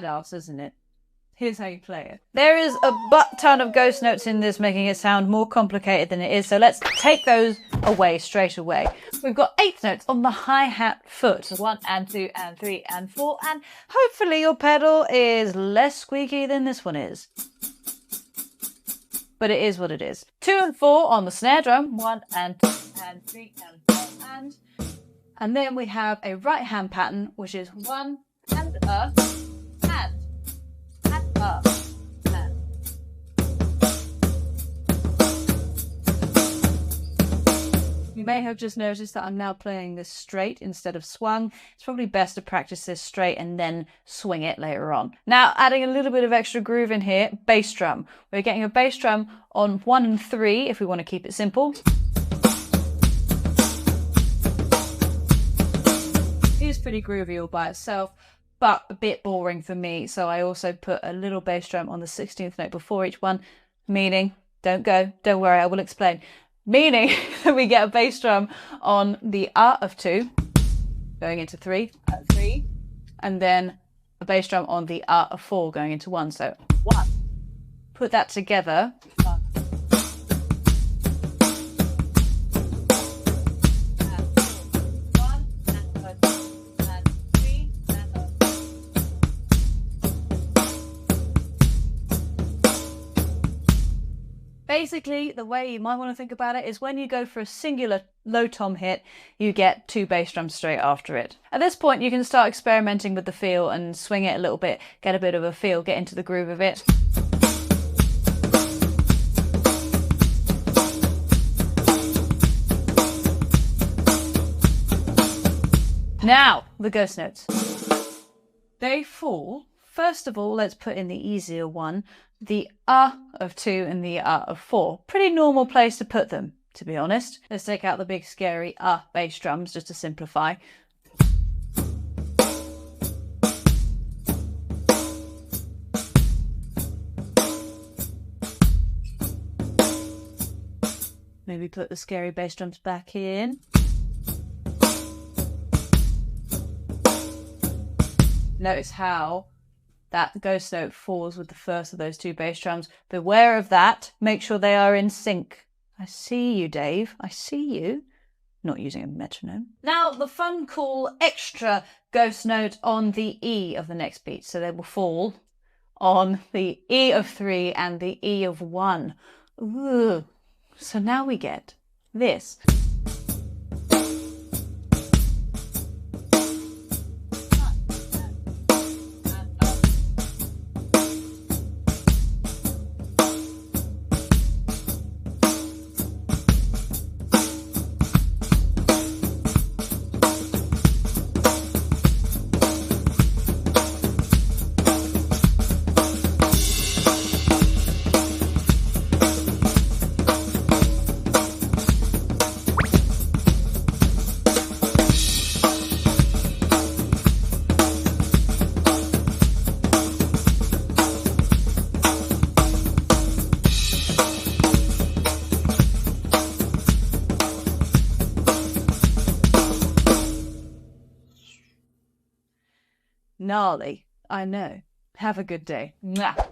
badass, isn't it? Here's how you play it. There is a butt ton of ghost notes in this, making it sound more complicated than it is. So let's take those away straight away. We've got eighth notes on the hi-hat foot. 1 and 2 and 3 and 4. And hopefully your pedal is less squeaky than this one is. But it is what it is. 2 and 4 on the snare drum. 1 and 2 and 3 and 4 and then we have a right hand pattern, which is 1 and a and up and. You may have just noticed that I'm now playing this straight instead of swung. It's probably best to practice this straight and then swing it later on. Now, adding a little bit of extra groove in here, bass drum. We're getting a bass drum on 1 and 3 if we want to keep it simple. It's pretty groovy all by itself, but a bit boring for me. So I also put a little bass drum on the 16th note before each one, meaning, don't worry, I will explain. Meaning that we get a bass drum on the of 2, going into 3, 3, and then a bass drum on the of 4, going into 1. So 1. Put that together. Basically, the way you might want to think about it is when you go for a singular low tom hit, you get 2 bass drums straight after it. At this point, you can start experimenting with the feel and swing it a little bit, get a bit of a feel, get into the groove of it. Now, the ghost notes. They fall. First of all, let's put in the easier one, the of 2 and the of 4. Pretty normal place to put them, to be honest. Let's take out the big scary bass drums just to simplify. Maybe put the scary bass drums back in. Notice how that ghost note falls with the first of those 2 bass drums. Beware of that. Make sure they are in sync. I see you, Dave. I see you. Not using a metronome. Now, the fun, cool, extra ghost note on the E of the next beat. So they will fall on the E of 3 and the E of 1. Ooh. So now we get this. Gnarly, I know. Have a good day. Mwah.